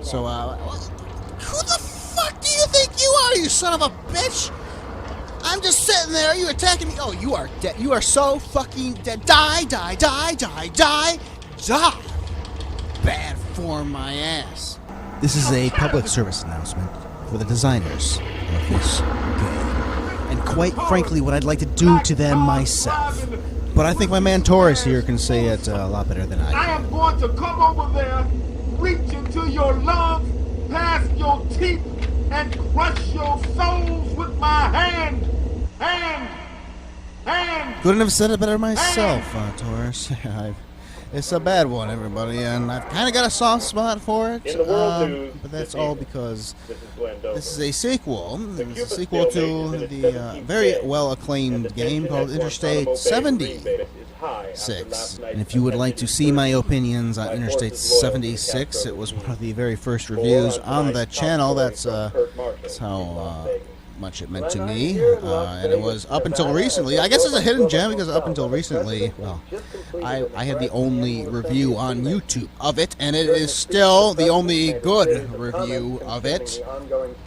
So, who the fuck do you think you are, you son of a bitch? I'm just sitting there, you attacking me. Oh, you are dead. You are so fucking dead. Die, die, die, die, die, die. Bad form, my ass. This is a public service announcement for the designers of this game. And quite frankly, what I'd like to do to them myself. But I think my man Taurus here can say it a lot better than I can. I am going to come over there, reach into your lungs, past your teeth, and crush your souls with my hand. Couldn't have said it better myself, Taurus. It's a bad one, everybody, and I've kind of got a soft spot for it. But that's all because this is a sequel. It's a sequel to the very well-acclaimed game called Interstate 76. And if you would like to see my opinions on Interstate 76, it was one of the very first reviews on the channel. That's how much it meant to me, and it was up until recently. I guess it's a hidden gem because up until recently, well, I had the only review on YouTube of it, and it is still the only good review of it.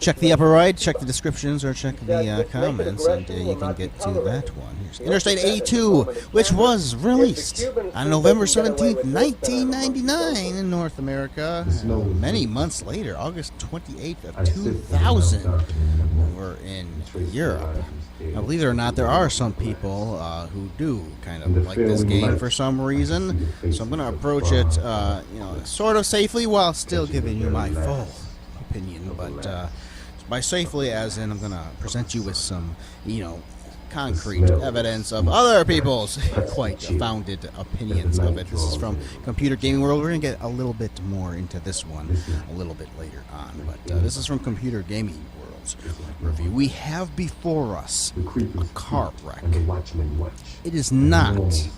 Check the upper right, check the descriptions, or check the comments, and you can get to that one. Here's Interstate 82, which was released on November 17th, 1999 in North America, many months later, August 28th of 2000, over in Europe. Now, believe it or not, there are some people who do kind of like this game for some reason. So I'm going to approach it, sort of safely while still giving you my full opinion. But by safely, as in I'm going to present you with some, concrete evidence of other people's quite founded opinions of it. This is from Computer Gaming World. We're going to get a little bit more into this one a little bit later on. But this is from Computer Gaming World's review. We have before us a car wreck. It is not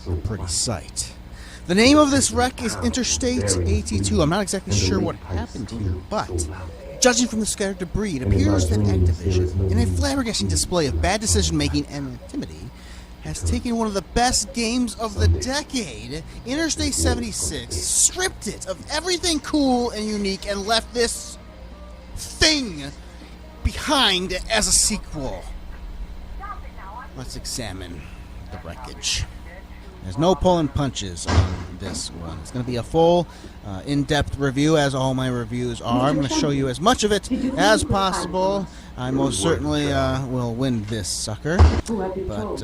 a pretty sight. The name of this wreck is Interstate 82. I'm not exactly sure what happened here, but judging from the scattered debris, it appears that Activision, in a flabbergasting display of bad decision-making and intimidity, has taken one of the best games of the decade, Interstate 76, stripped it of everything cool and unique, and left this thing behind as a sequel. Let's examine the wreckage. There's no pulling punches on this one. It's going to be a full, in-depth review, as all my reviews are. I'm going to show you as much of it as possible. I most certainly will win this sucker. But,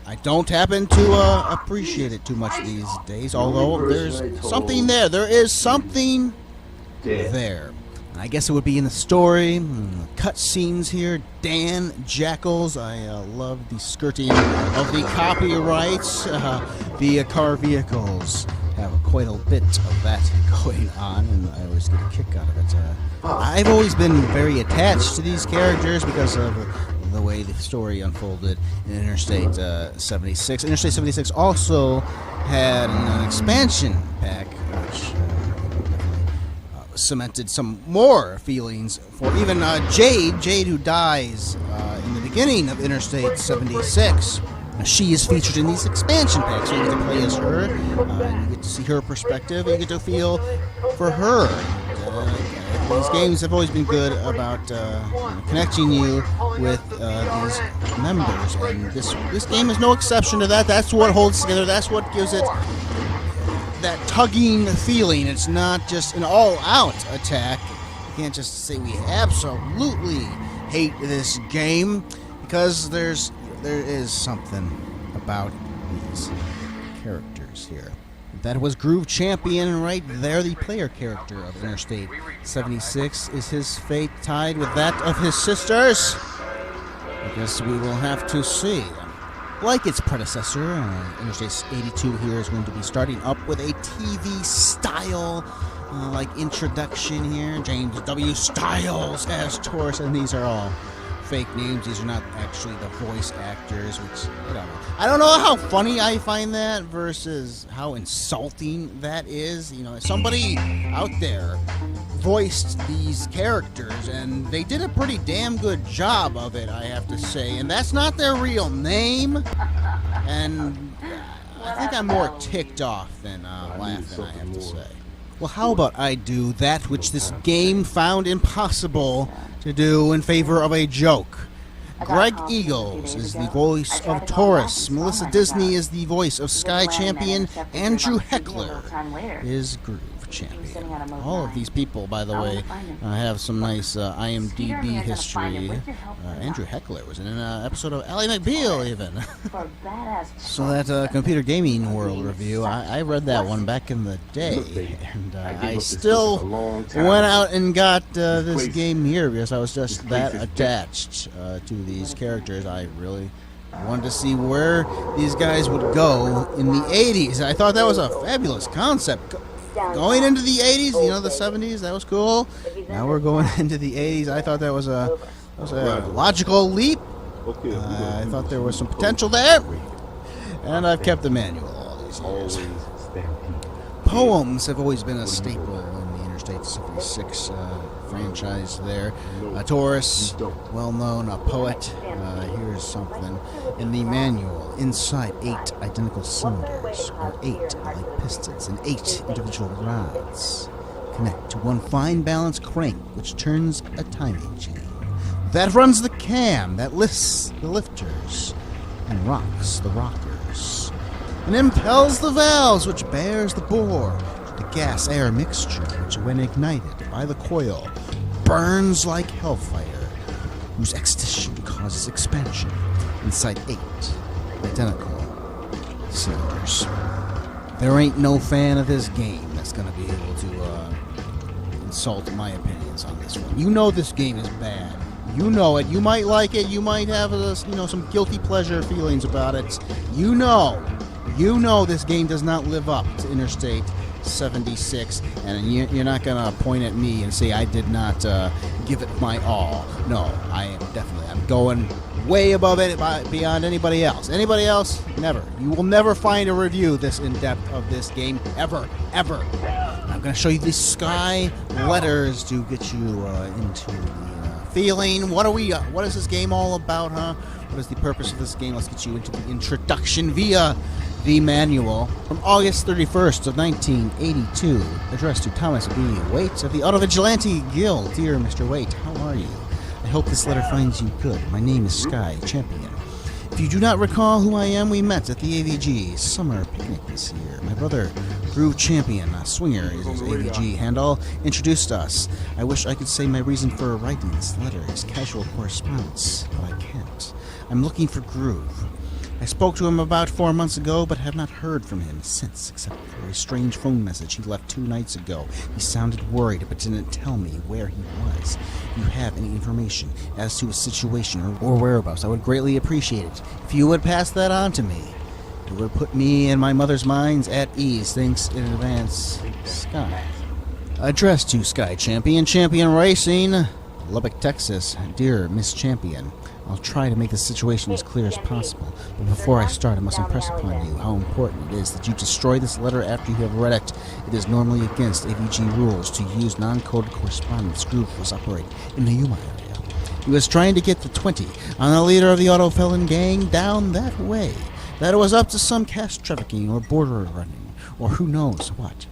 I don't happen to appreciate it too much these days, although there's something there. There is something there. I guess it would be in the story, cut scenes here, Dan Jackals. I love the skirting of the copyrights. The car vehicles have quite a bit of that going on, and I always get a kick out of it. I've always been very attached to these characters because of the way the story unfolded in Interstate 76. Interstate 76 also had an expansion pack, which cemented some more feelings for even Jade, who dies in the beginning of Interstate 76. Now, she is featured in these expansion packs, so you get to play as her, and you get to see her perspective, and you get to feel for her. These games have always been good about connecting you with these members, and this game is no exception to that. That's what holds together. That's what gives it that tugging feeling. It's not just an all-out attack. You can't just say we absolutely hate this game, because there is something about these characters here. That was Groove Champion right there, the player character of Interstate 76. Is his fate tied with that of his sisters? I guess we will have to see. Like its predecessor, Interstate 82 here is going to be starting up with a TV-style introduction here. James W. Styles as Taurus, and these are all fake names. These are not actually the voice actors, which, I don't know how funny I find that versus how insulting that is. Somebody out there voiced these characters, and they did a pretty damn good job of it, I have to say. And that's not their real name, and I think I'm more ticked off than laughing, I have to say. Well, how about I do that which this game found impossible to do in favor of a joke? Greg Eagles is the voice of Taurus. Melissa Disney is the voice of Sky Champion. Andrew Heckler is Groove Champion. All of these people, by the way, have some nice IMDb history. Andrew Heckler was in an episode of Ally McBeal, even. So that Computer Gaming World review, I read that one back in the day, and I still went out and got this game here because I was just that attached to these characters. I really wanted to see where these guys would go in the 80s. I thought that was a fabulous concept. Going into the 80s, you know, the 70s, that was cool. Now we're going into the 80s. I thought that was a logical leap. I thought there was some potential there. And I've kept the manual all these years. Poems have always been a staple in the Interstate 76 franchise there. Taurus, well-known, a poet. Here's something. In the manual, inside 8 identical cylinders are 8 like pistons and 8 individual rods connect to one fine balanced crank which turns a timing chain. That runs the cam that lifts the lifters and rocks the rockers and impels the valves which bears the bore to the gas-air mixture which, when ignited by the coil, burns like hellfire, whose excitation causes expansion inside 8 identical cylinders. There ain't no fan of this game that's going to be able to insult my opinions on this one. You know this game is bad. You know it. You might like it. You might have some guilty pleasure feelings about it. You know this game does not live up to Interstate 76, and you're not going to point at me and say I did not give it my all. No, I'm going way above it, beyond anybody else. Anybody else? Never. You will never find a review this in-depth of this game, ever. I'm going to show you these Sky letters to get you into the feeling. What is this game all about, huh? What is the purpose of this game? Let's get you into the introduction via the manual from August 31st of 1982, addressed to Thomas B. Waite of the Auto Vigilante Guild. Dear Mr. Waite, how are you? I hope this letter finds you good. My name is Sky Champion. If you do not recall who I am, we met at the AVG summer picnic this year. My brother, Groove Champion, Swinger is his AVG handle, introduced us. I wish I could say my reason for writing this letter is casual correspondence, but I can't. I'm looking for Groove. I spoke to him about 4 months ago, but have not heard from him since, except for a strange phone message he left 2 nights ago. He sounded worried, but didn't tell me where he was. If you have any information as to his situation or whereabouts, I would greatly appreciate it. If you would pass that on to me, it would put me and my mother's minds at ease. Thanks in advance, Sky. Addressed to Sky Champion, Champion Racing, Lubbock, Texas. Dear Miss Champion, I'll try to make the situation as clear as possible, but before I start, I must impress upon you how important it is that you destroy this letter after you have read it. It is normally against AVG rules to use non-coded correspondence. Groove was operating in the Yuma area. He was trying to get the 20 on the leader of the auto felon gang down that way. That it was up to some cash trafficking or border running, or who knows what.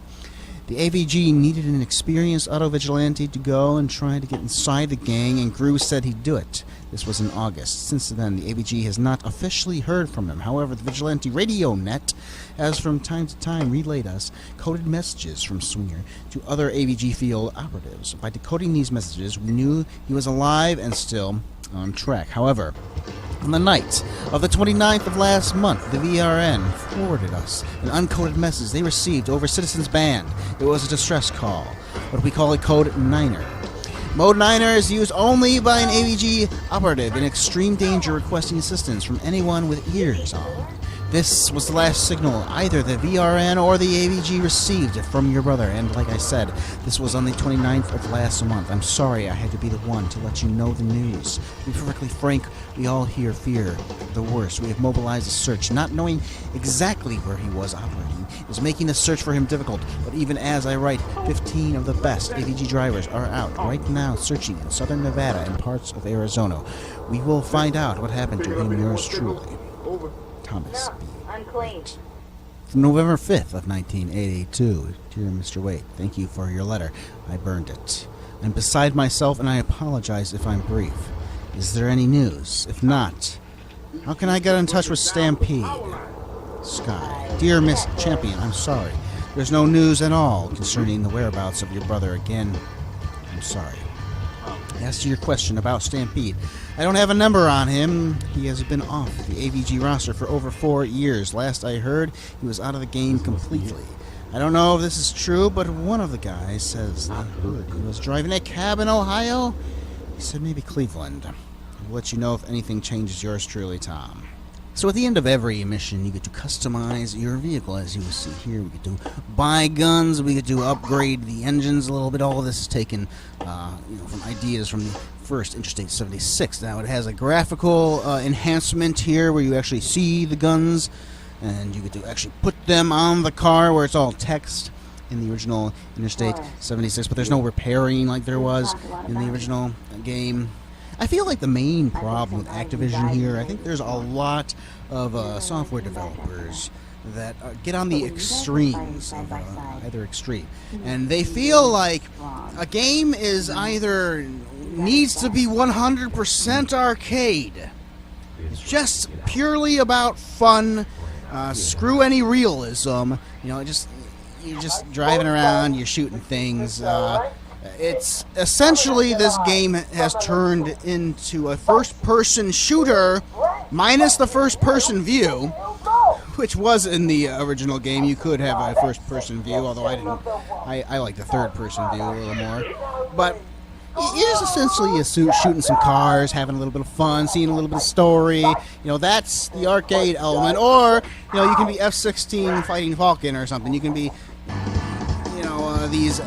The AVG needed an experienced auto vigilante to go and try to get inside the gang, and Groove said he'd do it. This was in August. Since then, the AVG has not officially heard from him. However, the Vigilante Radio Net has from time to time relayed us coded messages from Swinger to other AVG field operatives. By decoding these messages, we knew he was alive and still on track. However, on the night of the 29th of last month, the VRN forwarded us an uncoded message they received over Citizens Band. It was a distress call, what we call a code 9er. Mode 9er is used only by an AVG operative in extreme danger requesting assistance from anyone with ears on. This was the last signal either the VRN or the AVG received from your brother, and like I said, this was on the 29th of last month. I'm sorry I had to be the one to let you know the news. To be perfectly frank, we all here fear the worst. We have mobilized a search, not knowing exactly where he was operating. It is making the search for him difficult, but even as I write, 15 of the best AVG drivers are out right now searching in southern Nevada and parts of Arizona. We will find out what happened to him, yours truly, Thomas B. from November 5th of 1982. Dear Mr. Wade, thank you for your letter. I burned it. I'm beside myself, and I apologize if I'm brief. Is there any news? If not, how can I get in touch with Stampede? Sky. Dear Miss Champion, I'm sorry. There's no news at all concerning the whereabouts of your brother again. I'm sorry. As to your question about Stampede, I don't have a number on him. He has been off the AVG roster for over 4 years. Last I heard, he was out of the game completely. I don't know if this is true, but one of the guys says that he was driving a cab in Ohio. He said maybe Cleveland. I'll let you know if anything changes. Yours truly, Tom. So at the end of every mission, you get to customize your vehicle, as you will see here. We get to buy guns, we get to upgrade the engines a little bit. All of this is taken from ideas from the first Interstate 76. Now it has a graphical enhancement here where you actually see the guns, and you get to actually put them on the car where it's all text in the original Interstate 76, but there's no repairing like there was in the original game. I feel like the main problem with Activision here, I think there's a lot of software developers that get on the extremes of either extreme, and they feel like a game is either needs to be 100% arcade, it's just purely about fun, screw any realism, you're just driving around, you're shooting things. It's essentially, this game has turned into a first-person shooter minus the first-person view, which was in the original game. You could have a first-person view, although I didn't. I like the third-person view a little more. But it is essentially shooting some cars, having a little bit of fun, seeing a little bit of story. That's the arcade element. Or you can be F-16 fighting Falcon or something. You can be these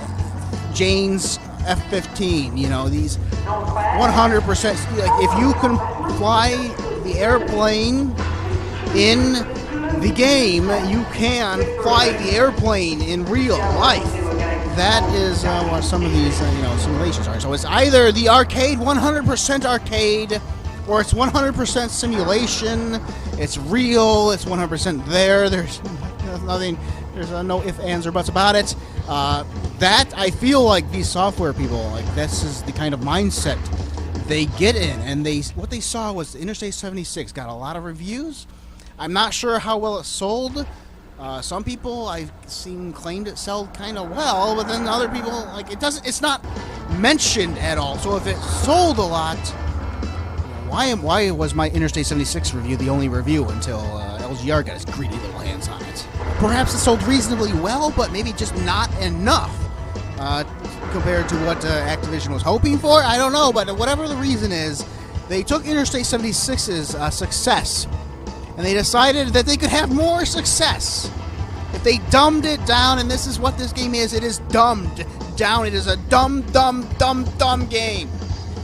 Jane's F-15, these 100%, like if you can fly the airplane in the game, you can fly the airplane in real life. That is what some of these simulations are. So it's either the arcade, 100% arcade, or it's 100% simulation. It's real, it's 100% there. There's nothing, there's no ifs, ands, or buts about it. That, I feel like these software people, like, this is the kind of mindset they get in, and what they saw was Interstate 76 got a lot of reviews. I'm not sure how well it sold. Some people I've seen claimed it sold kind of well, but then other people, like, it's not mentioned at all. So if it sold a lot, why was my Interstate 76 review the only review until LGR got his greedy little hands on it? Perhaps it sold reasonably well, but maybe just not enough compared to what Activision was hoping for. I don't know, but whatever the reason is, they took Interstate 76's success, and they decided that they could have more success if they dumbed it down. And this is what this game is. It is dumbed down. It is a dumb game.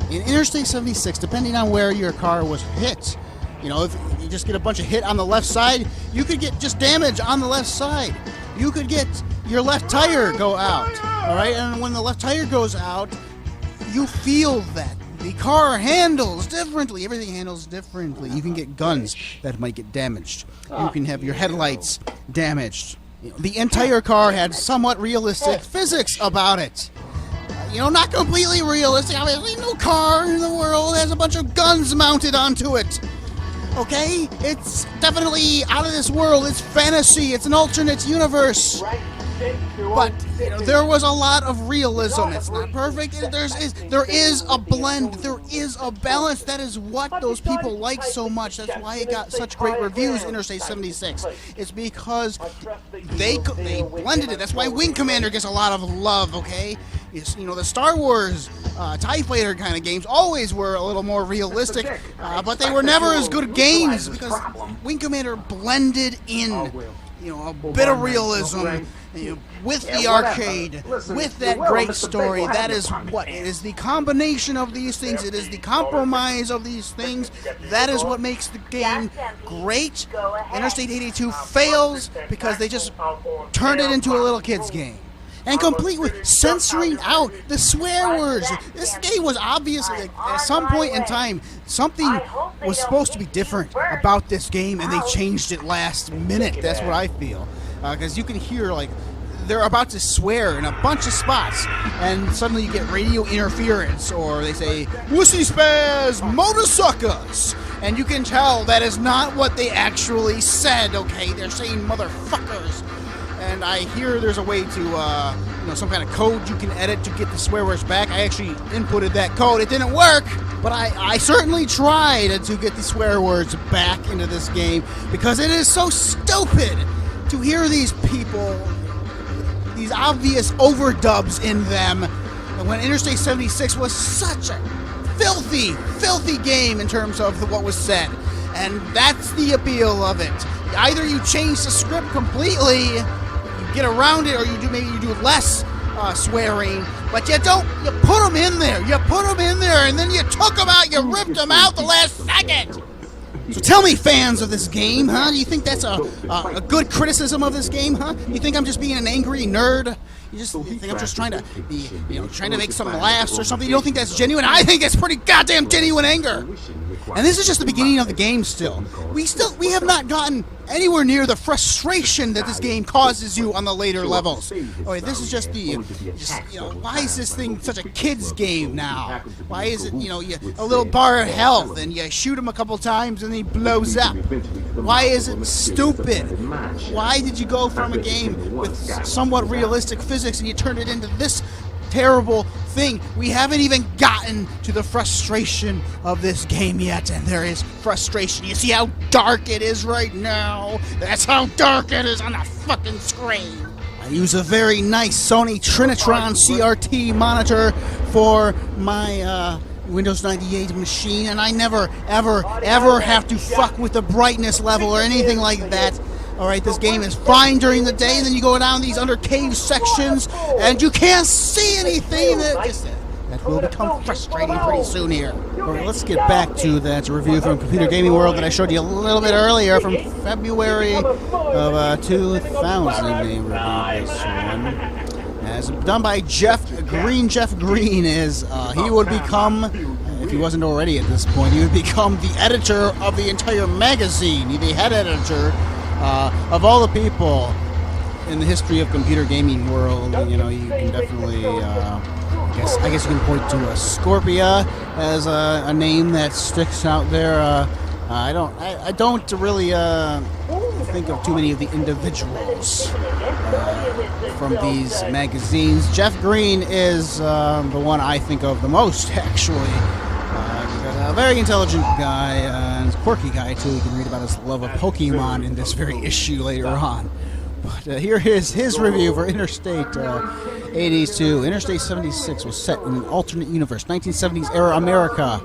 In Interstate 76, depending on where your car was hit, if you just get a bunch of hit on the left side, you could get just damage on the left side. You could get your left tire go out, all right? And when the left tire goes out, you feel that. The car handles differently. Everything handles differently. You can get guns that might get damaged. You can have your headlights damaged. The entire car had somewhat realistic physics about it. Not completely realistic. Obviously, no car in the world has a bunch of guns mounted onto it. Okay? It's definitely out of this world. It's fantasy. It's an alternate universe. But there was a lot of realism. It's not perfect. There is a blend. There is a balance. That is what those people like so much. That's why it got such great reviews, Interstate 76. It's because they blended it. That's why Wing Commander gets a lot of love, okay? The Star Wars TIE Fighter kind of games always were a little more realistic, but they were never as good games because Wing Commander blended in a bit of realism with the arcade, with that great story. That is what it is. The combination of these things. It is the compromise of these things. That is what makes the game great. Interstate 82 fails because they just turned it into a little kid's game. And complete with censoring out the swear words. This game was obviously, at some point in time, something was supposed to be different about this game, and they changed it last minute. That's what I feel. because you can hear, like, they're about to swear in a bunch of spots, and suddenly you get radio interference, or they say, "wussy spaz, motorsuckers," and you can tell that is not what they actually said, okay? They're saying motherfuckers. And I hear there's a way to, some kind of code you can edit to get the swear words back. I actually inputted that code. It didn't work, but I certainly tried to get the swear words back into this game, because it is so stupid to hear these people, these obvious overdubs in them, when Interstate 76 was such a filthy, filthy game in terms of what was said. And that's the appeal of it. Either you change the script completely, you get around it, or you do less swearing, but you put them in there. You put them in there, and then you took them out, you ripped them out the last second. So tell me, fans of this game, huh? Do you think that's a good criticism of this game, huh? You think I'm just being an angry nerd? You think I'm just trying to be, trying to make some laughs or something? You don't think that's genuine? I think it's pretty goddamn genuine anger. And this is just the beginning of the game still. We have not gotten anywhere near the frustration that this game causes you on the later levels. Okay, this is just why is this thing such a kid's game now? Why is it, a little bar of health and you shoot him a couple times and he blows up? Why is it stupid? Why did you go from a game with somewhat realistic physics and you turn it into this terrible thing? We haven't even gotten to the frustration of this game yet, and there is frustration. You see how dark it is right now? That's how dark it is on the fucking screen. I use a very nice Sony Trinitron CRT monitor for my Windows 98 machine, and I never, ever, ever have to fuck with the brightness level or anything like that. Alright, this game is fine during the day, and then you go down these under cave sections, and you can't see anything. That will become frustrating pretty soon here. Alright, let's get back to that review from Computer Gaming World that I showed you a little bit earlier from February of 2000. They reviewed this one. As done by Jeff Green. Jeff Green is, he would become, if he wasn't already at this point, he would become the editor of the entire magazine. The head editor of all the people in the history of Computer Gaming World. You can definitely, I guess you can point to Scorpia as a name that sticks out there. I don't really think of too many of the individuals from these magazines. Jeff Green is the one I think of the most, actually. A very intelligent guy, and quirky guy too. You can read about his love of Pokemon in this very issue later on. But here is his review for Interstate 82. Interstate 76 was set in an alternate universe, 1970s era America.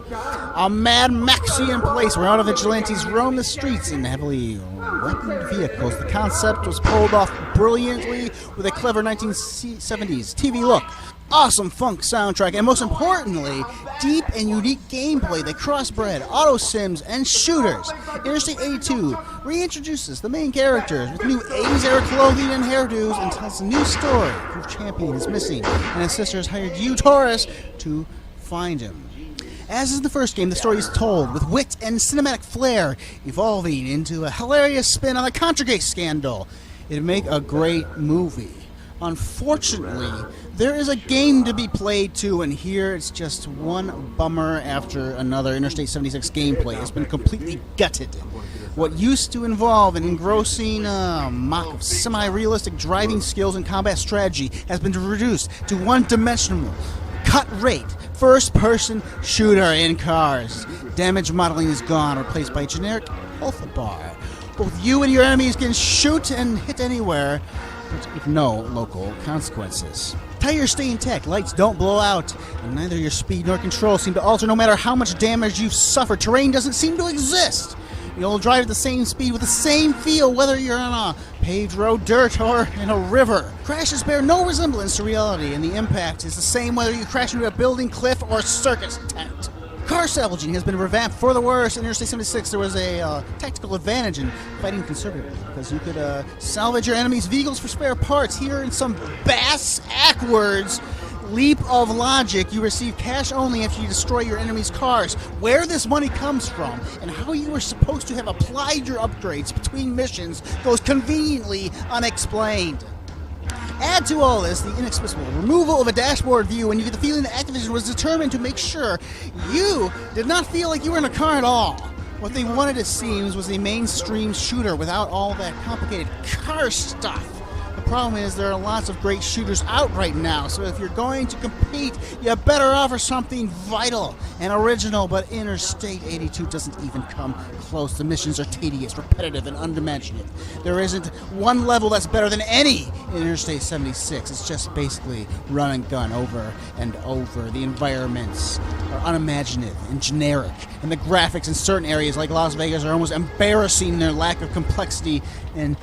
A Mad Maxian place where auto vigilantes roam the streets in heavily weaponed vehicles. The concept was pulled off brilliantly with a clever 1970s TV look. Awesome funk soundtrack, and most importantly, deep and unique gameplay that crossbred auto sims and shooters. Interstate 82 reintroduces the main characters with new 80s era clothing and hairdos and tells a new story. Proof Champion is missing, and his sister has hired you, Taurus, to find him. As in the first game, the story is told with wit and cinematic flair, evolving into a hilarious spin on the Contragate scandal. It'd make a great movie. Unfortunately, there is a game to be played too, and here it's just one bummer after another. Interstate 76 gameplay has been completely gutted. What used to involve an engrossing mock of semi-realistic driving skills and combat strategy has been reduced to one-dimensional, cut-rate, first-person shooter in cars. Damage modeling is gone, replaced by a generic health bar. Both you and your enemies can shoot and hit anywhere, but with no local consequences. Tires stay intact, lights don't blow out, and neither your speed nor control seem to alter no matter how much damage you've suffered. Terrain doesn't seem to exist. You'll drive at the same speed with the same feel whether you're on a paved road, dirt, or in a river. Crashes bear no resemblance to reality, and the impact is the same whether you crash into a building, cliff, or circus tent. Car salvaging has been revamped for the worse. In Interstate 76, there was a tactical advantage in fighting conservatively because you could salvage your enemy's vehicles for spare parts. Here, in some bass-ackwards leap of logic, you receive cash only after you destroy your enemy's cars. Where this money comes from and how you were supposed to have applied your upgrades between missions goes conveniently unexplained. Add to all this the inexplicable removal of a dashboard view, and you get the feeling that Activision was determined to make sure you did not feel like you were in a car at all. What they wanted, it seems, was a mainstream shooter without all that complicated car stuff. The problem is there are lots of great shooters out right now, so if you're going to compete, you better offer something vital and original, but Interstate 82 doesn't even come close. The missions are tedious, repetitive, and unimaginative. There isn't one level that's better than any in Interstate 76. It's just basically run and gun over and over. The environments are unimaginative and generic, and the graphics in certain areas like Las Vegas are almost embarrassing in their lack of complexity and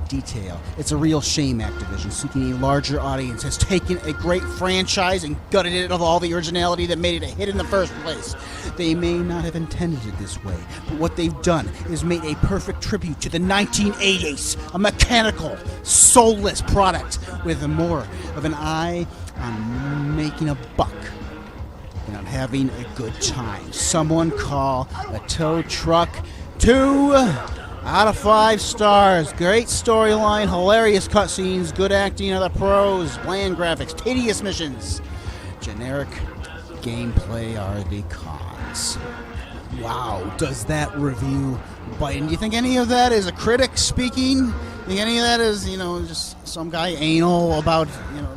detail. It's a real shame Activision, seeking a larger audience, has taken a great franchise and gutted it of all the originality that made it a hit in the first place. They may not have intended it this way, but what they've done is made a perfect tribute to the 1980s, a mechanical, soulless product with more of an eye on making a buck than on having a good time. Someone call a tow truck 2 out of 5 stars. Great storyline, hilarious cutscenes, good acting of the pros, bland graphics, tedious missions. Generic gameplay are the cons. Wow, does that review bite? And do you think any of that is a critic speaking? Think any of that is, just some guy anal about,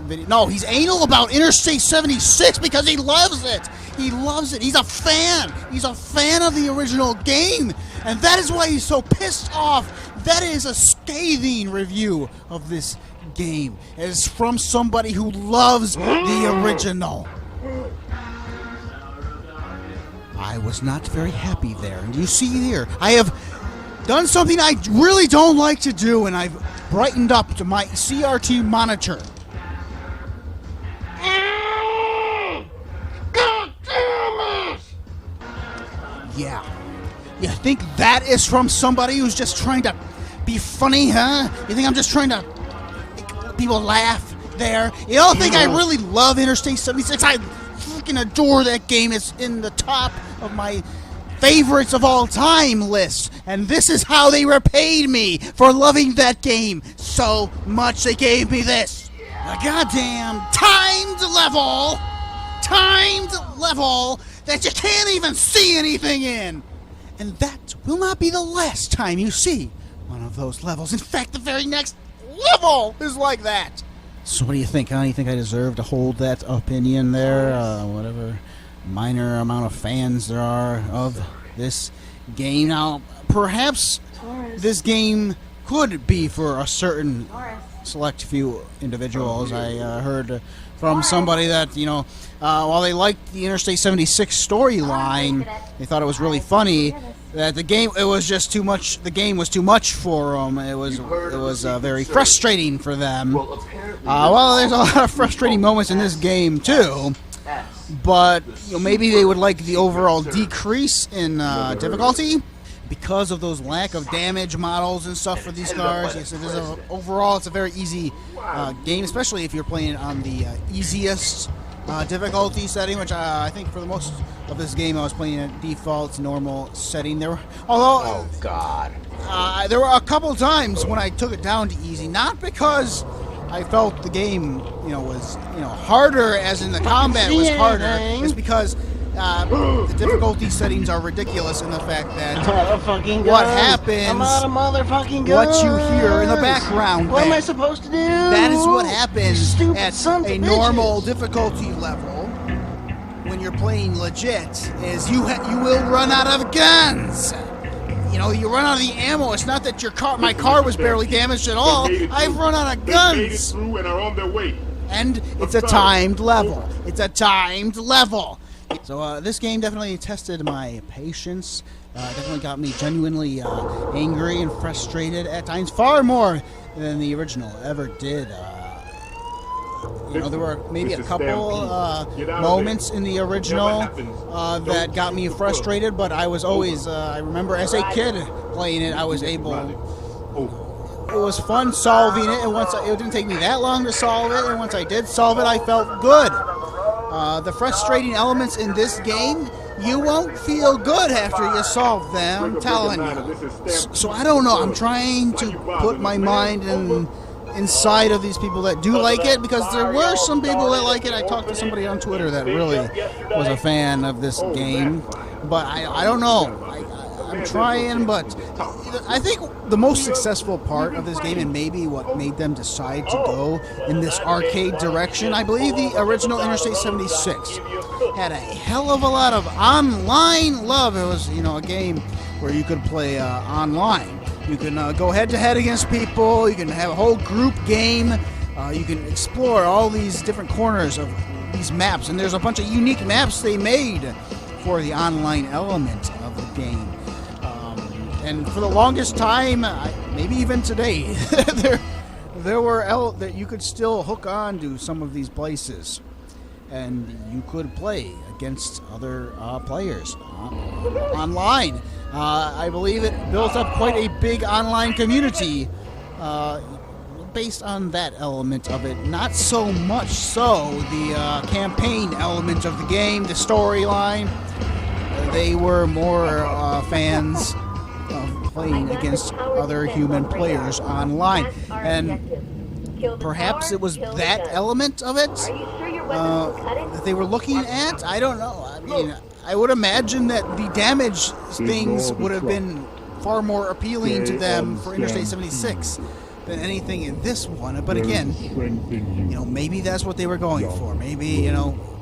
video? No, he's anal about Interstate 76 because he loves it. He loves it. He's a fan. He's a fan of the original game. And that is why he's so pissed off. That is a scathing review of this game. It is from somebody who loves the original. I was not very happy there. And you see here, I have done something I really don't like to do, and I've brightened up to my CRT monitor. God damn it! Yeah. You think that is from somebody who's just trying to be funny, huh? You think I'm just trying to make people laugh there? You don't think I really love Interstate 76? I freaking adore that game. It's in the top of my favorites of all time list. And this is how they repaid me for loving that game so much. They gave me this. A goddamn timed level that you can't even see anything in. And that will not be the last time you see one of those levels. In fact, the very next level is like that. So what do you think, huh? You think I deserve to hold that opinion there? Whatever minor amount of fans there are of this game. Now, perhaps this game could be for a certain select few individuals. I heard from somebody that, while they liked the Interstate 76 storyline, they thought it was really funny, that the game the game was too much for them. It was very frustrating for them. Well, there's a lot of frustrating moments in this game too, but maybe they would like the overall decrease in difficulty because of those lack of damage models and stuff for these cars. Yes, overall, it's a very easy game, especially if you're playing it on the easiest difficulty setting, which I think for the most of this game I was playing at default normal setting. There were there were a couple times when I took it down to easy, not because I felt the game was harder, as in the combat was harder. It's because the difficulty settings are ridiculous in the fact that what happens, what you hear in the background, what am I supposed to do? That is what happens at a normal difficulty level when you're playing legit, is you will run out of guns. You run out of the ammo. It's not that my car was barely damaged at all. I've run out of guns. And it's a timed level. So this game definitely tested my patience. Definitely got me genuinely angry and frustrated at times, far more than the original ever did. There were maybe a couple moments in the original that got me frustrated, but I was always, I remember as a kid playing it, I was able, it was fun solving it, and it didn't take me that long to solve it, and once I did solve it, I felt good. The frustrating elements in this game, you won't feel good after you solve them, I'm telling you. So I don't know. I'm trying to put my mind inside of these people that do like it, because there were some people that like it. I talked to somebody on Twitter that really was a fan of this game, but I don't know. I'm trying, but I think the most successful part of this game, and maybe what made them decide to go in this arcade direction, I believe the original Interstate 76 had a hell of a lot of online love. It was, a game where you could play online. You can go head-to-head against people. You can have a whole group game. You can explore all these different corners of these maps, and there's a bunch of unique maps they made for the online element of the game. And for the longest time, maybe even today, there were that you could still hook on to some of these places, and you could play against other players online. I believe it built up quite a big online community based on that element of it. Not so much so the campaign element of the game, the storyline. They were more fans of playing against other human players online, and perhaps it was that element of it that they were looking at. I don't know. I mean, I would imagine that the damage things would have been far more appealing to them for Interstate 76 than anything in this one. But again, maybe that's what they were going for. Maybe,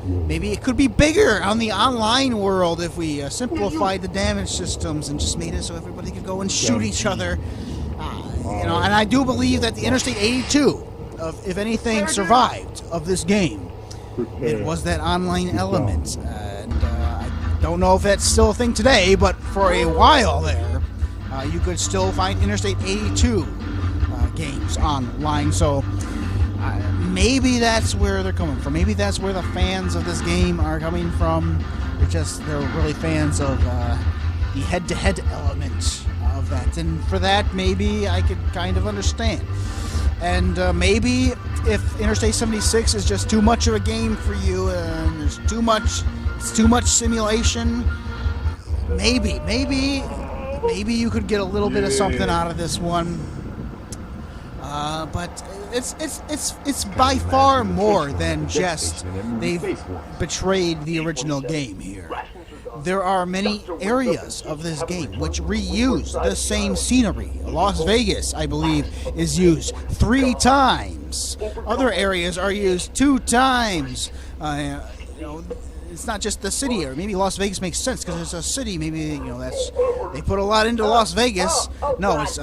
maybe it could be bigger on the online world if we simplified the damage systems and just made it so everybody could go and shoot each other. And I do believe that the Interstate 82, if anything survived of this game, it was that online element. And I don't know if that's still a thing today, but for a while there, you could still find Interstate 82 games online. So maybe that's where they're coming from. Maybe that's where the fans of this game are coming from. They're really fans of the head-to-head element of that. And for that, maybe I could kind of understand. And maybe if Interstate 76 is just too much of a game for you, and it's too much simulation, maybe you could get a little bit of something out of this one. But it's by far more than just they've betrayed the original game here. There are many areas of this game which reuse the same scenery. Las Vegas, I believe, is used 3 times. Other areas are used 2 times. It's not just the city area. Maybe Las Vegas makes sense because it's a city. Maybe they put a lot into Las Vegas. No, it's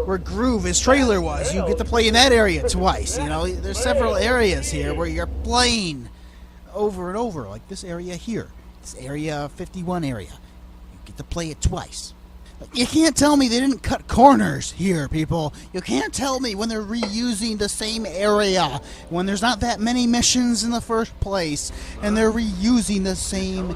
where Groove, his trailer was. You get to play in that area twice. There's several areas here where you're playing over and over, like this area here. This area 51 area. You get to play it twice. You can't tell me they didn't cut corners here, people. You can't tell me when they're reusing the same area, when there's not that many missions in the first place, and they're reusing the same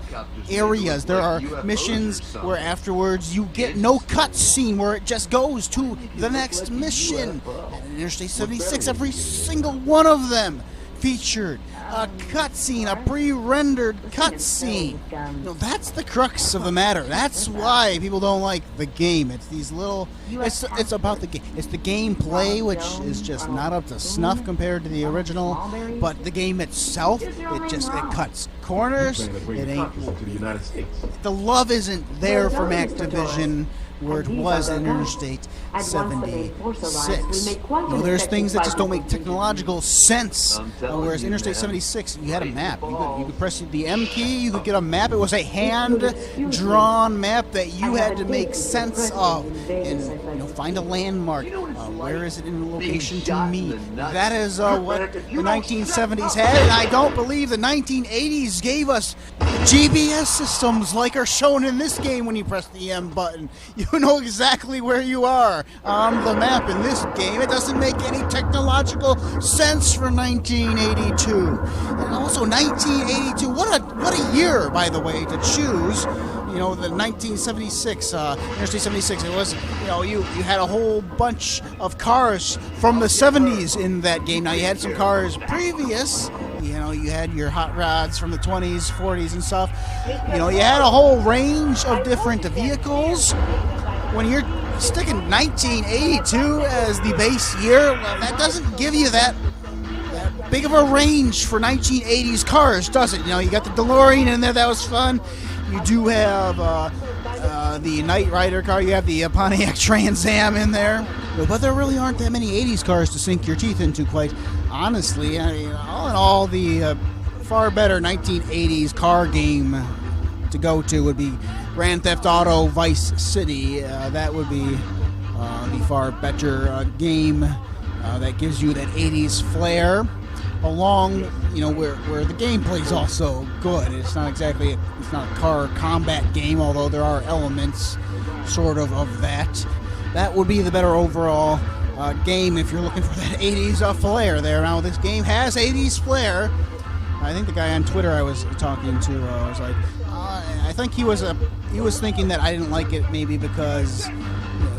areas. There are missions where afterwards you get no cutscene, where it just goes to the next mission. And in Interstate 76, every single one of them featured a cutscene, a pre-rendered cutscene. That's the crux of the matter. That's why people don't like the game. It's these little. It's about the game. It's the gameplay, which is just not up to snuff compared to the original. But the game itself, it cuts corners. It ain't. The love isn't there from Activision where it was in Interstate 76. There's things that just don't make technological sense. Whereas Interstate 76, you had a map. You could press the M key, you could get a map. It was a hand-drawn map that you had to make sense of. And find a landmark. Where is it in the location to meet? That is what the 1970s had, and I don't believe the 1980s gave us GPS systems like are shown in this game. When you press the M button, you know exactly where you are on the map. In this game, it doesn't make any technological sense for 1982. And also 1982, what a year, by the way, to choose. The 1976 Interstate 76. It was, you had a whole bunch of cars from the 70s in that game. Now you had some cars previous You know, you had your hot rods from the 20s, 40s, and stuff. You know, you had a whole range of different vehicles. When you're sticking 1982 as the base year, well, that doesn't give you that big of a range for 1980s cars, does it? You know, you got the DeLorean in there, that was fun. You do have the Knight Rider car, you have the Pontiac Trans Am in there. But there really aren't that many 80s cars to sink your teeth into, quite honestly. I mean, all in all, the far better 1980s car game to go to would be Grand Theft Auto Vice City. That would be the far better game that gives you that 80s flair, along, you know, where the gameplay's also good. It's not exactly it's not a car combat game, although there are elements sort of that. That would be the better overall game if you're looking for that 80s flair there. Now, this game has 80s flair. I think the guy on Twitter I was talking to was like, I think he was thinking that I didn't like it maybe because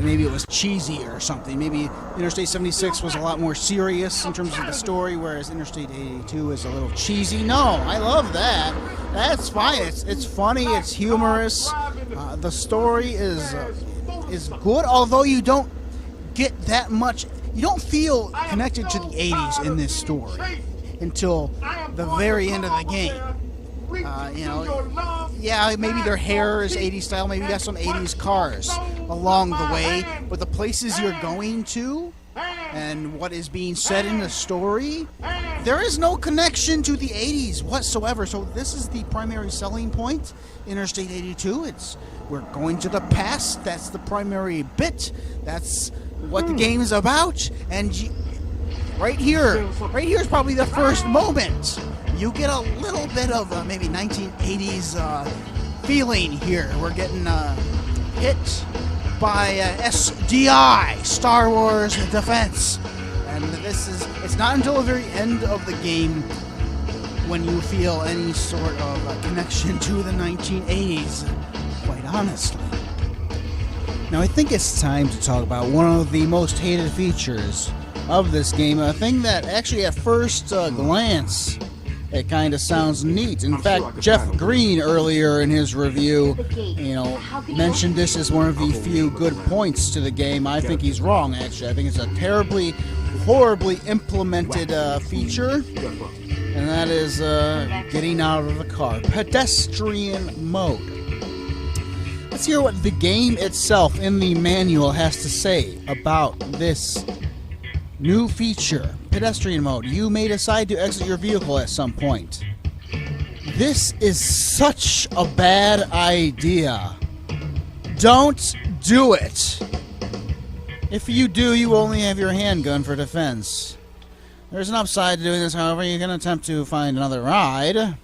maybe it was cheesy or something. Maybe Interstate 76 was a lot more serious in terms of the story, whereas Interstate 82 is a little cheesy. No, I love that. That's fine. It's funny. It's humorous. The story is good, although you don't get that much. You don't feel connected to the 80s in this story until the very end of the game. You know, yeah, maybe their hair is 80s style, maybe you got some 80s cars along the way, but the places you're going to and what is being said in the story, there is no connection to the 80s whatsoever. So this is the primary selling point, Interstate 82. We're going to the past. That's the primary bit. That's what the game is about. And right here is probably the first moment. You get a little bit of maybe 1980s feeling here. We're getting hit by SDI, Star Wars Defense. And it's not until the very end of the game when you feel any sort of connection to the 1980s, quite honestly. Now, I think it's time to talk about one of the most hated features of this game, a thing that actually at first glance it kind of sounds neat. In fact, Jeff Green earlier in his review, you know, mentioned this as one of the few good points to the game. I think he's wrong, actually. I think it's a terribly, horribly implemented feature, and that is getting out of the car. Pedestrian mode. Let's hear what the game itself in the manual has to say about this new feature. Pedestrian mode. You may decide to exit your vehicle at some point. This is such a bad idea. Don't do it. If you do, you only have your handgun for defense. There's an upside to doing this, however. You can attempt to find another ride.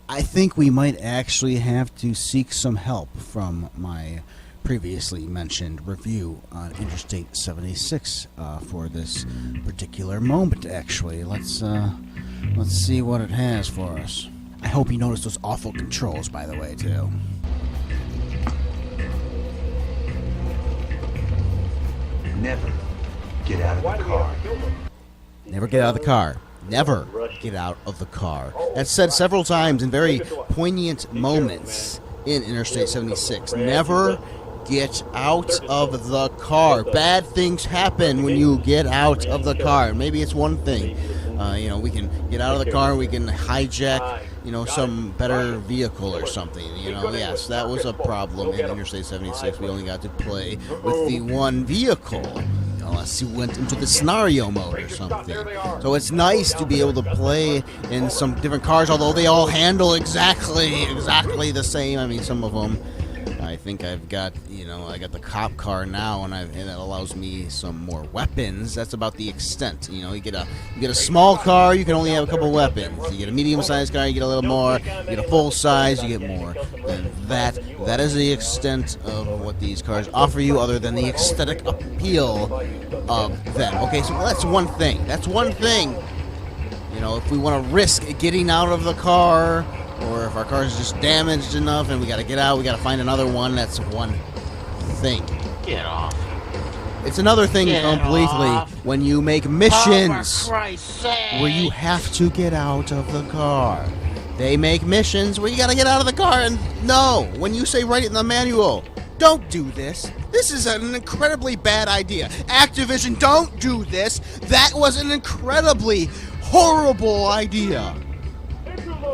I think we might actually have to seek some help from my previously mentioned review on Interstate 76 for this particular moment, actually. Let's see what it has for us. I hope you noticed those awful controls, by the way, too. Never get out of the car. Never get out of the car. Never get out of the car. That's said several times in very poignant moments in Interstate 76. Never get out of the car. Bad things happen when you get out of the car. Maybe it's one thing. You know, we can get out of the car, we can hijack, you know, some better vehicle or something. You know, yes, that was a problem in Interstate 76. We only got to play with the one vehicle, unless you went into the scenario mode or something. So it's nice to be able to play in some different cars, although they all handle exactly the same. I mean, some of them, I think I've got, you know, I got the cop car now, and that allows me some more weapons. That's about the extent. You know, you get a small car, you can only have a couple weapons. You get a medium-sized car, you get a little more. You get a full size, you get more. And that is the extent of what these cars offer you, other than the aesthetic appeal of them. Okay, so that's one thing. That's one thing. You know, if we want to risk getting out of the car, or if our car is just damaged enough and we got to get out, we got to find another one, that's one thing. Get off. It's another thing completely when you make missions where you have to get out of the car. They make missions where you gotta get out of the car, and no, when you say write it in the manual, don't do this. This is an incredibly bad idea. Activision, don't do this. That was an incredibly horrible idea.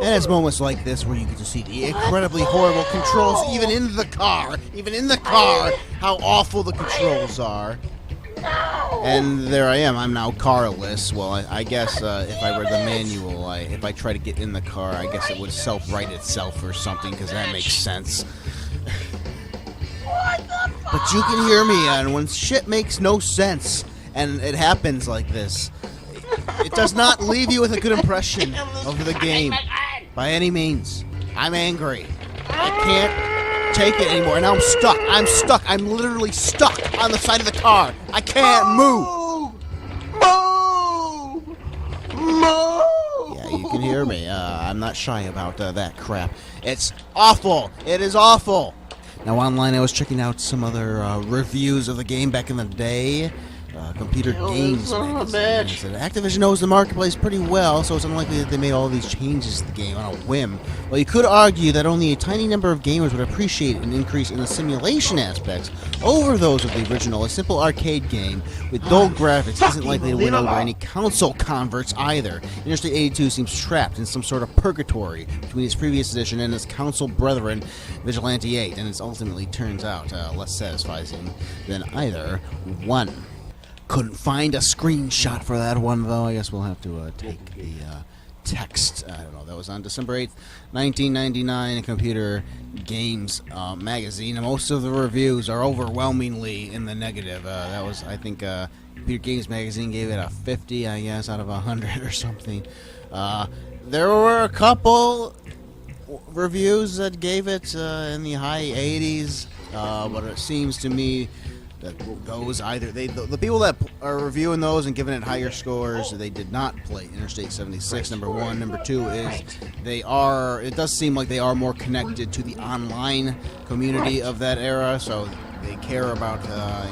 And it's moments like this where you get to see the incredibly horrible controls, even in the car, how awful the controls are. And there I am. I'm now carless. Well, I guess if I read the manual, if I try to get in the car, I guess it would self-right itself or something, because that makes sense. But you can hear me, and when shit makes no sense, and it happens like this, it does not leave you with a good impression of the game, by any means. I'm angry. I can't take it anymore, and now I'm stuck. I'm literally stuck on the side of the car. I can't move. Yeah, you can hear me. I'm not shy about that crap. It's awful. It is awful. Now, online, I was checking out some other reviews of the game back in the day. Computer Games magazine said Activision knows the marketplace pretty well, so it's unlikely that they made all these changes to the game on a whim. Well, you could argue that only a tiny number of gamers would appreciate an increase in the simulation aspects over those of the original. A simple arcade game with dull graphics isn't likely to win over any console converts either. Interstate 82 seems trapped in some sort of purgatory between its previous edition and its console brethren, Vigilante 8, and it ultimately turns out less satisfying than either one. Couldn't find a screenshot for that one, though. I guess we'll have to take the text. I don't know. That was on December 8th, 1999, Computer Games magazine. And most of the reviews are overwhelmingly in the negative. That was, I think, Computer Games magazine gave it a 50, I guess, out of 100 or something. There were a couple reviews that gave it in the high 80s, but it seems to me that those either the people that are reviewing those and giving it higher scores, they did not play Interstate 76. Number one. Number two is it does seem like they are more connected to the online community of that era, so they care about the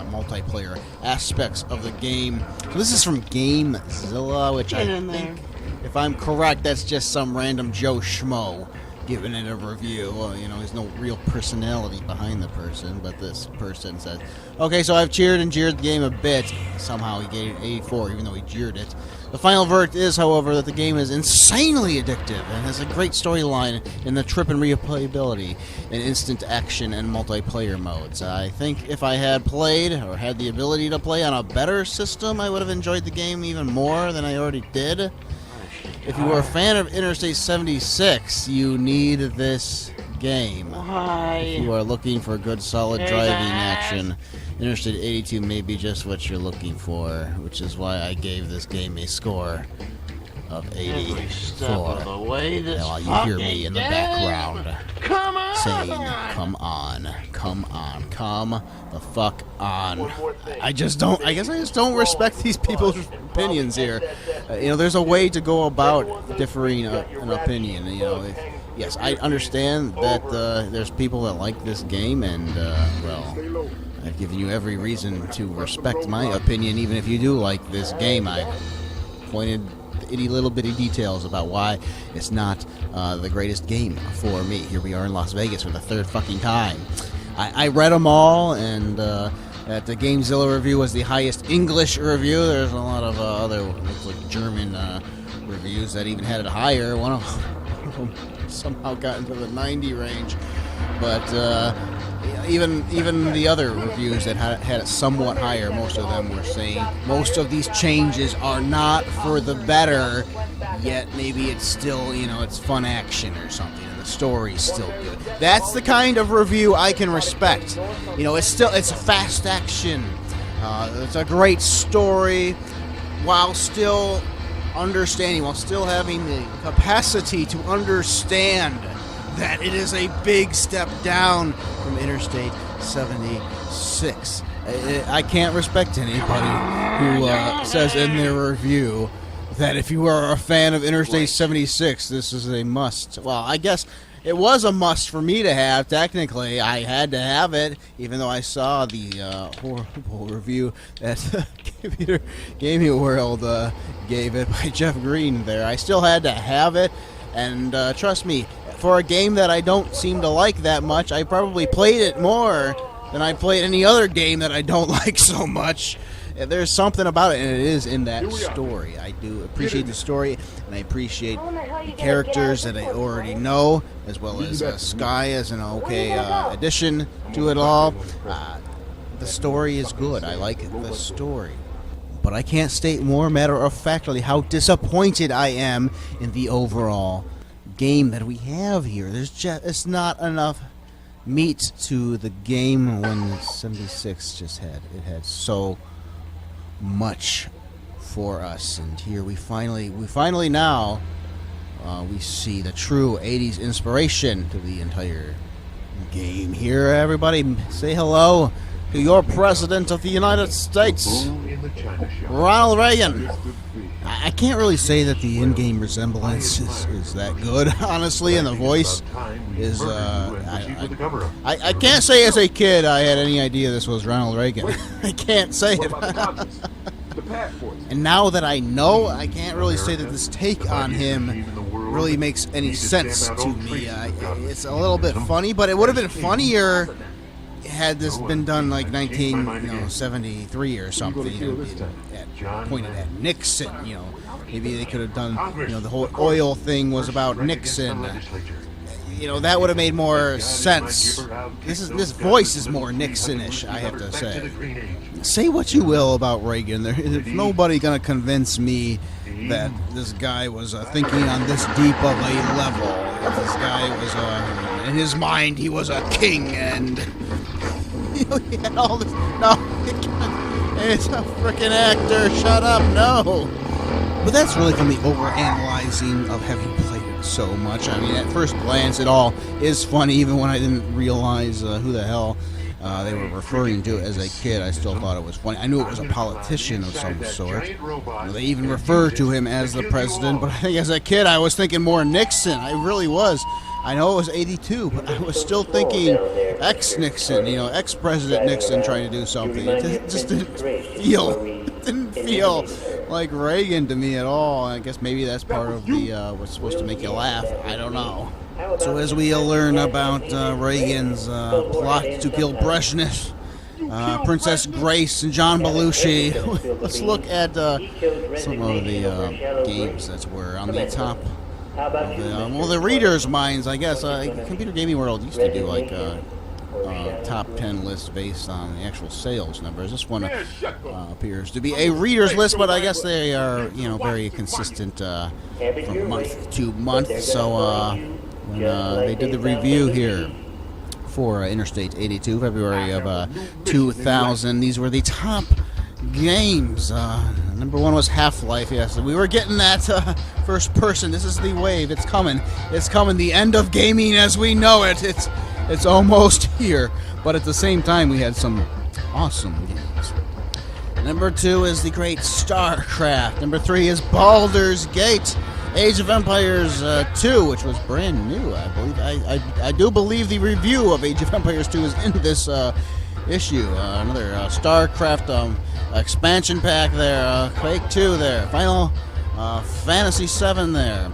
multiplayer aspects of the game. So this is from GameZilla, which I think, if I'm correct, that's just some random Joe Schmo giving it a review. Well, there's no real personality behind the person, but this person said, okay, so I've cheered and jeered the game a bit. Somehow he gave it 84, even though he jeered it. The final verdict is, however, that the game is insanely addictive and has a great storyline in the trip and replayability in instant action and multiplayer modes. I think if I had played, or had the ability to play on a better system, I would have enjoyed the game even more than I already did. If you were a fan of Interstate 76, you need this game. Why? If you are looking for good, solid driving action, Interstate 82 may be just what you're looking for, which is why I gave this game a score of 84. Now you hear me in the background saying, come on, come the fuck on. I guess I just don't respect these people's opinions here. There's a way to go about differing an opinion. Yes, I understand that there's people that like this game, and well, I've given you every reason to respect my opinion, even if you do like this game. I pointed itty little bitty details about why it's not the greatest game for me. Here we are in Las Vegas for the third fucking time. I read them all, and that the GameZilla review was the highest English review. There's a lot of other, looks like German reviews that even had it higher. One of them somehow got into the 90 range, but even the other reviews that had it somewhat higher, most of them were saying most of these changes are not for the better, yet maybe it's still, it's fun action or something, and the story's still good. That's the kind of review I can respect. It's fast action. It's a great story, while still having the capacity to understand that it is a big step down from Interstate 76. I can't respect anybody who says in their review that if you are a fan of Interstate 76, this is a must. Well, I guess it was a must for me to have. Technically, I had to have it, even though I saw the horrible review that Computer Gaming World gave it by Jeff Green there. I still had to have it, and trust me, for a game that I don't seem to like that much, I probably played it more than I played any other game that I don't like so much. There's something about it, and it is in that story. I do appreciate the story, and I appreciate the characters that I already know, as well as Sky as an okay addition to it all. The story is good. I like the story. But I can't state more matter-of-factly how disappointed I am in the overall game that we have here. It's not enough meat to the game when 76 just had. It had so much for us, and here we finally now we see the true 80s inspiration to the entire game. Here, everybody, say hello to your President of the United States, Ronald Reagan. I can't really say that the in-game resemblance is that good, honestly, and the voice is, I can't say as a kid I had any idea this was Ronald Reagan. I can't say it. And now that I know, I can't really say that this take on him really makes any sense to me. It's a little bit funny, but it would have been funnier had this been done like 1973 or something, pointed at Nixon. Maybe they could have done, the whole oil thing was about Nixon. That would have made more sense. This voice is more Nixon-ish, I have to say. Say what you will about Reagan, there's nobody gonna convince me that this guy was thinking on this deep of a level. This guy was, in his mind, he was a king, and he had all this. No, it's a freaking actor. Shut up, no. But that's really from the overanalyzing of having played it so much. I mean, at first glance, it all is funny, even when I didn't realize who the hell they were referring to as a kid. I still thought it was funny. I knew it was a politician of some sort. They even refer to him as the president, but I think as a kid I was thinking more Nixon. I really was. I know it was 82, but I was still thinking ex-Nixon, ex-President Nixon trying to do something. It just didn't feel like Reagan to me at all. I guess maybe that's part of the what's supposed to make you laugh. I don't know. So as we learn about Reagan's plot to kill Brezhnev, Princess Grace, and John Belushi, let's look at some of the games that were on the top of the readers' minds, I guess. Computer Gaming World used to do like top 10 lists based on the actual sales numbers. This one appears to be a reader's list, but I guess they are, very consistent from month to month. So when they did the review here for Interstate 82, February of 2000, these were the top games. Number one was Half-Life. Yes, we were getting that first person. This is the wave. It's coming. It's coming. The end of gaming as we know it. It's almost here. But at the same time, we had some awesome games. Number two is the great StarCraft. Number three is Baldur's Gate. Age of Empires 2, which was brand new, I believe. I do believe the review of Age of Empires 2 is in this issue. Another StarCraft expansion pack there. Quake 2 there. Final Fantasy 7 there.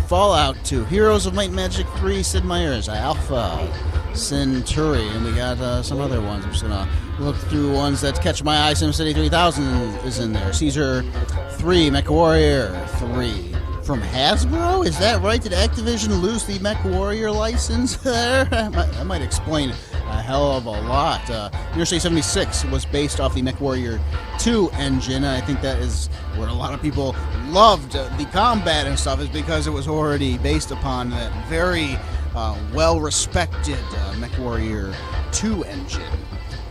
Fallout 2. Heroes of Might and Magic 3. Sid Meier's Alpha Centauri. And we got some other ones. I'm just going to look through ones that catch my eye. SimCity 3000 is in there. Caesar 3. MechWarrior 3. From Hasbro? Is that right? Did Activision lose the MechWarrior license there? That might explain a hell of a lot. Interstate 76 was based off the MechWarrior 2 engine. I think that is where a lot of people loved the combat and stuff, is because it was already based upon that very well-respected MechWarrior 2 engine.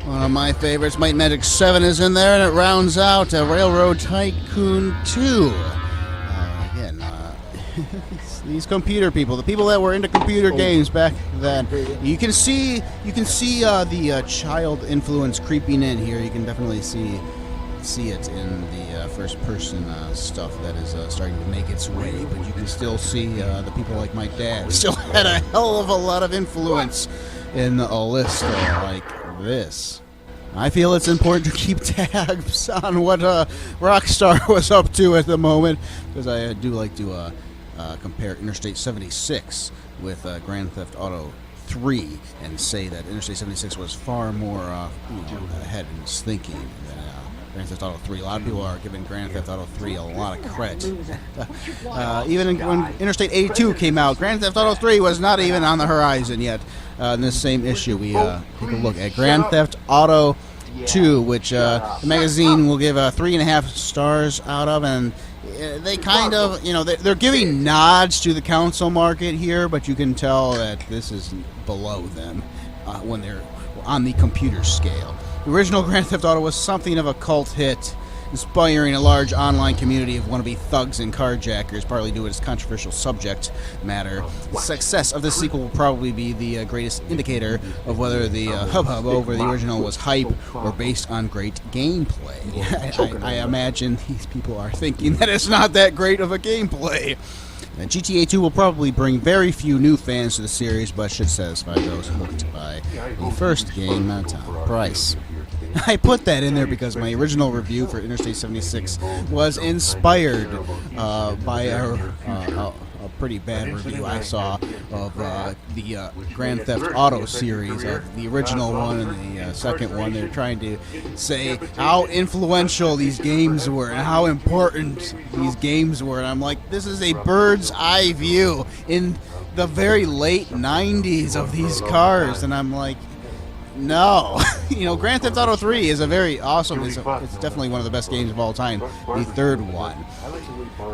One of my favorites, Might and Magic 7 is in there, and it rounds out Railroad Tycoon 2. These computer people, the people that were into computer games back then, you can see the child influence creeping in here. You can definitely see see it in the first-person stuff that is starting to make its way, but you can still see the people like my dad still had a hell of a lot of influence in a list like this. I feel it's important to keep tabs on what Rockstar was up to at the moment, because I do like to compare Interstate 76 with Grand Theft Auto 3 and say that Interstate 76 was far more ahead in its thinking than Grand Theft Auto 3. A lot of people are giving Grand Theft Auto 3 a lot of credit. Even when Interstate 82 came out, Grand Theft Auto 3 was not even on the horizon yet. In this same issue, we take a look at Grand Theft Auto 2, which the magazine will give 3.5 stars out of, and they kind of, they're giving nods to the console market here, but you can tell that this is below them when they're on the computer scale. The original Grand Theft Auto was something of a cult hit, inspiring a large online community of wannabe thugs and carjackers, partly due to its controversial subject matter. The success of this sequel will probably be the greatest indicator of whether the hubbub over the original was hype or based on great gameplay. I imagine these people are thinking that it's not that great of a gameplay. GTA 2 will probably bring very few new fans to the series, but should satisfy those hooked by the first game at top price. I put that in there because my original review for Interstate 76 was inspired by a pretty bad review I saw of the Grand Theft Auto series, of the original one and the second one. They're trying to say how influential these games were and how important these games were. And I'm like, this is a bird's eye view in the very late 90s of these cars. And I'm like, no. Grand Theft Auto 3 is a very awesome, it's definitely one of the best games of all time, the third one.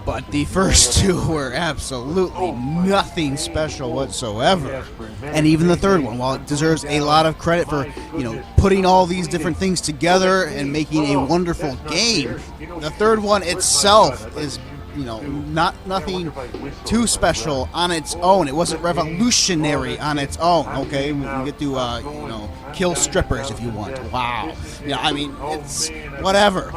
But the first two were absolutely nothing special whatsoever. And even the third one, while it deserves a lot of credit for, putting all these different things together and making a wonderful game, the third one itself is nothing too special on its own. It wasn't revolutionary on its own. Okay, you get to kill strippers if you want. Wow. It's whatever.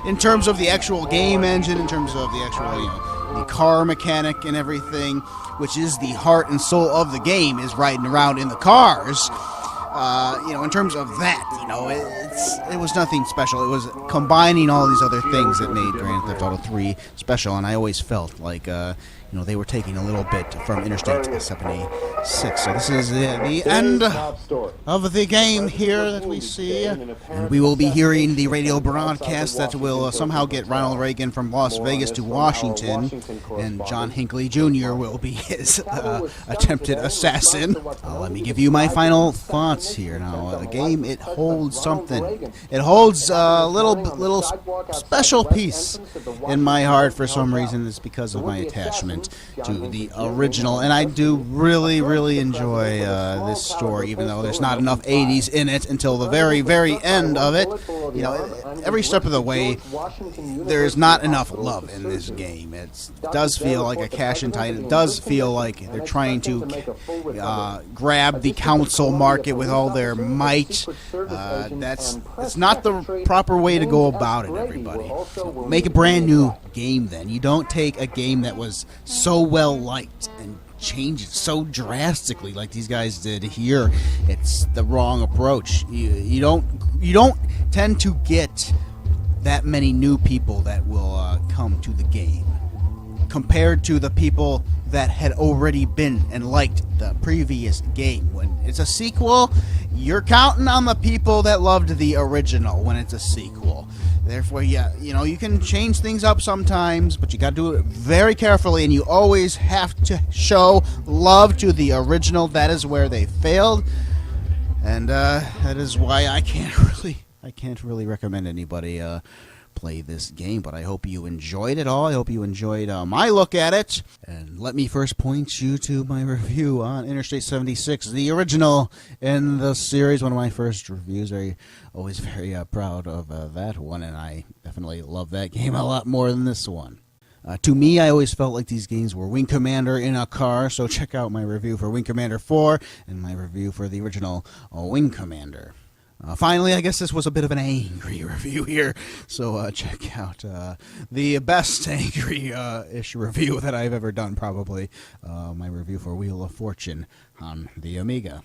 In terms of the actual game engine, in terms of the actual the car mechanic and everything, which is the heart and soul of the game, is riding around in the cars. In terms of that, it was nothing special. It was combining all these other things that made Grand Theft Auto 3 special, and I always felt like, they were taking a little bit from Interstate 76. So this is the end of the game here that we see, and we will be hearing the radio broadcast that will somehow get Ronald Reagan from Las Vegas to Washington, and John Hinckley Jr. will be his attempted assassin. Let me give you my final thoughts here. Now, the game, it holds something. It holds a little special piece in my heart for some reason. It's because of my attachment to the original, and I do really, really enjoy this story, even though there's not enough 80s in it until the very, very end of it. Every step of the way, there's not enough love in this game. It does feel like a cash-in title. It does feel like they're trying to grab the console market with all their might. That's not the proper way to go about it, everybody. Make a brand new game then. You don't take a game that was so well liked and change it so drastically like these guys did here. It's the wrong approach. You don't tend to get that many new people that will come to the game compared to the people that had already been and liked the previous game. When it's a sequel, you're counting on the people that loved the original when it's a sequel. Therefore, you can change things up sometimes, but you got to do it very carefully, and you always have to show love to the original. That is where they failed, and that is why I can't really recommend anybody play this game, but I hope you enjoyed it all. I hope you enjoyed my look at it. And let me first point you to my review on Interstate 76, the original in the series, one of my first reviews. Always very proud of that one, and I definitely love that game a lot more than this one. To me, I always felt like these games were Wing Commander in a car, so check out my review for Wing Commander 4 and my review for the original Wing Commander. Finally, I guess this was a bit of an angry review here, so check out the best angry-ish review that I've ever done, probably, my review for Wheel of Fortune on the Amiga.